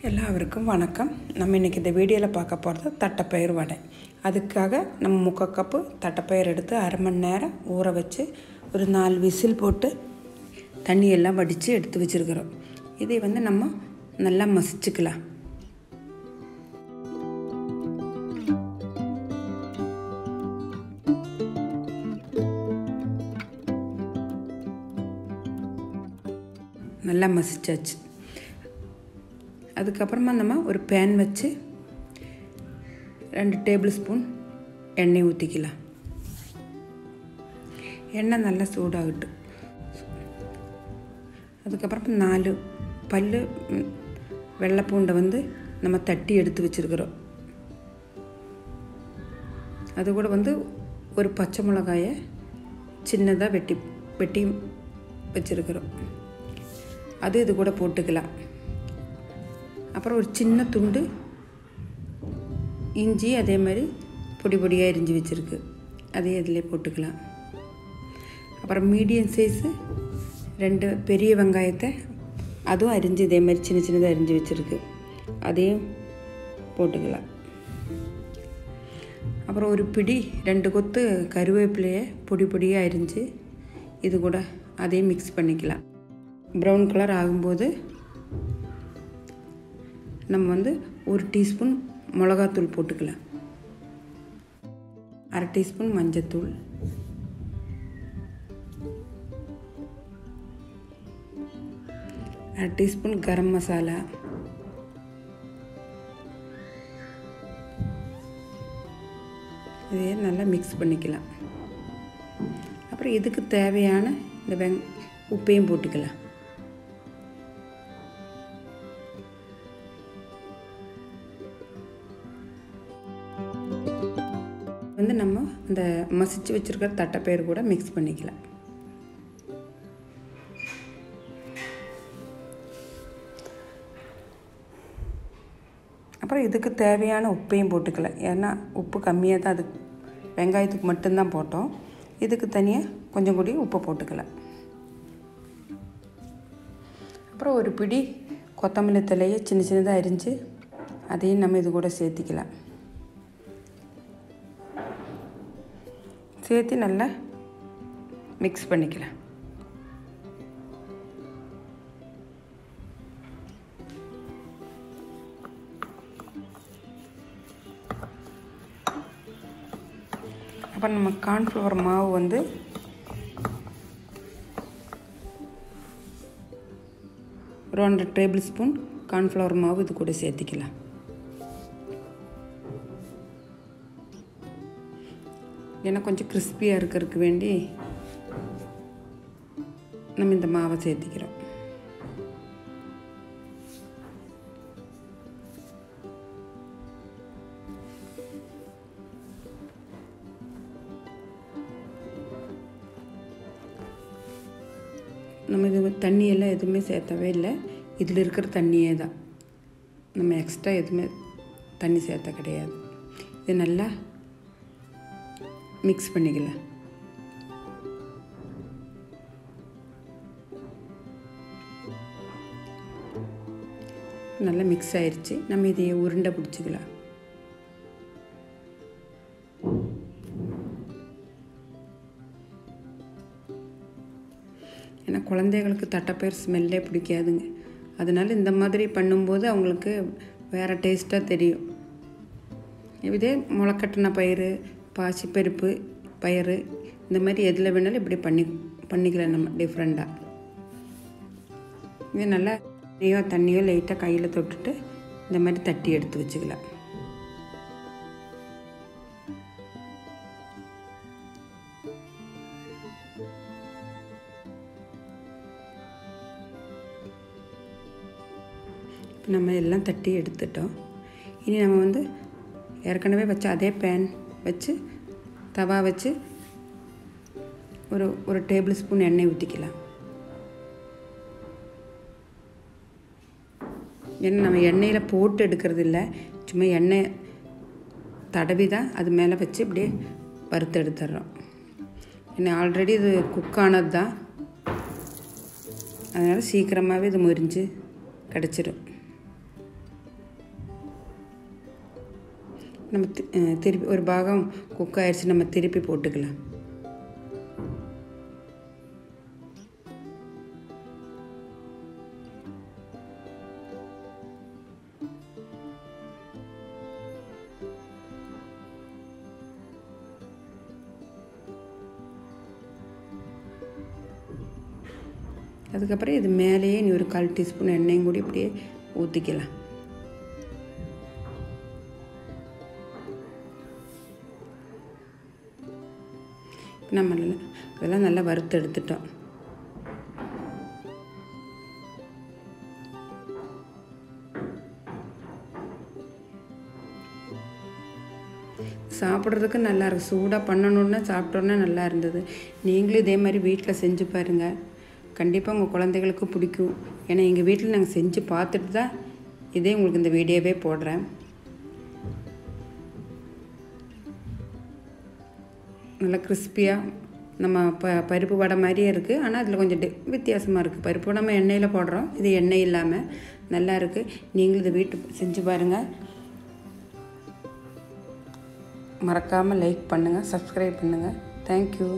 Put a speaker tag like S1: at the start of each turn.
S1: எல்லாருக்கும் வணக்கம். நம்ம இன்றைக்கி இந்த வீடியோவில் பார்க்க போகிறது தட்டைப்பயிறு வடை. அதுக்காக நம்ம 3/4 கப்பு தட்டைப்பயிறு எடுத்து அரை மணி நேரம் ஊற வச்சு ஒரு 4 விசில் போட்டு தண்ணியெல்லாம் வடித்து எடுத்து வச்சுருக்கிறோம். இதை நம்ம நல்லா மசிச்சுக்கலாம். நல்லா மசிச்சாச்சு. அதுக்கப்புறமா நம்ம ஒரு பேன் வச்சு 2 டேபிள் ஸ்பூன் எண்ணெய் ஊற்றிக்கலாம். எண்ணெய் நல்லா சூடாகட்டும். அதுக்கப்புறம் 4 பல் வெள்ளைப்பூண்டை நம்ம தட்டி எடுத்து வச்சுருக்கிறோம். அது கூட ஒரு பச்சை மிளகாயை சின்னதாக வெட்டி வச்சுருக்கிறோம். அது இது கூட போட்டுக்கலாம். அப்புறம் ஒரு சின்ன துண்டு இஞ்சி அதே மாதிரி பொடி பொடியாக அரிஞ்சு வச்சுருக்கு, அதே இதில் போட்டுக்கலாம். அப்புறம் மீடியம் சைஸு 2 பெரிய வெங்காயத்தை அதுவும் அரிஞ்சு இதே மாதிரி சின்ன சின்னதாக அரிஞ்சு வச்சுருக்கு, அதையும் போட்டுக்கலாம். அப்புறம் ஒரு பிடி 2 கொத்து கருவேப்பிலையை பொடி பொடியாக அரிஞ்சு இது கூட அதையும் மிக்ஸ் பண்ணிக்கலாம். ப்ரௌன் கலர் ஆகும்போது நம்ம 1 டீஸ்பூன் மிளகாத்தூள் போட்டுக்கலாம். அரை டீஸ்பூன் மஞ்சத்தூள், அரை டீஸ்பூன் கரம் மசாலா, இதையே நல்லா மிக்ஸ் பண்ணிக்கலாம். அப்புறம் இதுக்கு தேவையான இந்த உப்பையும் போட்டுக்கலாம். நம்ம இந்த மசிச்சு வச்சுருக்கிற தட்டைப்பயிறு கூட மிக்ஸ் பண்ணிக்கலாம். அப்புறம் இதுக்கு தேவையான உப்பையும் போட்டுக்கலாம். ஏன்னா உப்பு கம்மியாக தான், அது வெங்காயத்துக்கு மட்டும்தான் போட்டோம். இதுக்கு தனியாக கொஞ்சம் கூடி உப்பு போட்டுக்கலாம். அப்புறம் ஒரு பிடி கொத்தமல்லி தழையை சின்ன சின்னதாக அரிஞ்சு அதையும் நம்ம இது கூட சேர்த்திக்கலாம். சேர்த்து நல்லா மிக்ஸ் பண்ணிக்கலாம். அப்புறம் நம்ம கார்ன்ஃப்ளவர் மாவு ஒரு 1 டேபிள் ஸ்பூன் கார்ன்ஃப்ளவர் மாவு இது கூட சேர்த்திக்கலாம். ஏன்னா கொஞ்சம் கிறிஸ்பியாக இருக்கிறதுக்கு வேண்டி நம்ம இந்த மாவை சேர்த்திக்கிறோம். நம்ம இது தண்ணியெல்லாம் எதுவுமே சேர்த்தவே இல்லை, இதில் இருக்கிற தண்ணியே தான். நம்ம எக்ஸ்ட்ரா எதுவுமே தண்ணி சேர்த்த கிடையாது. இது நல்லா மிக்ஸ் பண்ணிக்கலாம். நல்லா மிக்ஸ் ஆயிடுச்சு. நம்ம இதையே உருண்டை பிடிச்சிக்கலாம். ஏன்னா குழந்தைகளுக்கு தட்டைப்பயிறு ஸ்மெல்லே பிடிக்காதுங்க. அதனால இந்த மாதிரி பண்ணும்போது அவங்களுக்கு வேறு டேஸ்ட்டாக தெரியும். இதே முளைக்கட்டின பயிறு, பாசிப்பருப்பு பயிறு, இந்த மாதிரி எதில் வேணாலும் இப்படி பண்ணிக்கலாம் நம்ம டிஃப்ரெண்ட்டாக. இது நல்லா தண்ணியோ லைட்டாக கையில் தொட்டுட்டு இந்த மாதிரி தட்டி எடுத்து வச்சுக்கலாம். இப்போ நம்ம எல்லாம் தட்டி எடுத்துட்டோம். இனி நம்ம ஏற்கனவே வச்ச அதே பேன் வச்சு தவா வச்சு ஒரு டேபிள் ஸ்பூன் எண்ணெய் ஊற்றிக்கலாம். ஏன்னா நம்ம எண்ணெயில் போட்டு எடுக்கிறது இல்லை, சும்மா எண்ணெய் தடவி தான் அது மேலே வச்சு இப்படியே வறுத்து எடுத்துடுறோம். ஏன்னா ஆல்ரெடி இது குக்கானது தான், அதனால் சீக்கிரமாகவே இது முறிஞ்சு கிடச்சிடும். நம்ம திருப்பி ஒரு பாகம் குக் ஆயிடுச்சு, நம்ம திருப்பி போட்டுக்கலாம். அதுக்கப்புறம் இது மேலேயே நீ ஒரு 1/4 டீஸ்பூன் எண்ணெயும் கூட இப்படியே ஊற்றிக்கலாம். நம்ம இதெல்லாம் நல்லா வறுத்து எடுத்துட்டோம். சாப்பிட்றதுக்கு நல்லா இருக்குது. சூடாக பண்ணணுன்னா சாப்பிட்டோன்னா நல்லா இருந்தது. நீங்களும் இதே மாதிரி வீட்டில் செஞ்சு பாருங்கள். கண்டிப்பாக உங்கள் குழந்தைகளுக்கு பிடிக்கும். ஏன்னா எங்கள் வீட்டில் நாங்கள் செஞ்சு பார்த்துட்டு தான் இதே உங்களுக்கு இந்த வீடியோவே போடுறேன். நல்லா கிறிஸ்பியாக நம்ம பருப்பு வடை மாதிரியே இருக்குது. ஆனால் அதில் கொஞ்சம் வித்தியாசமாக இருக்குது. பருப்பு நம்ம எண்ணெயில் போடுறோம், இது எண்ணெய் இல்லாமல் நல்லா இருக்குது. நீங்களும் இதை வீட்டு செஞ்சு பாருங்கள். மறக்காமல் லைக் பண்ணுங்கள், சப்ஸ்கிரைப் பண்ணுங்கள். தேங்க்யூ.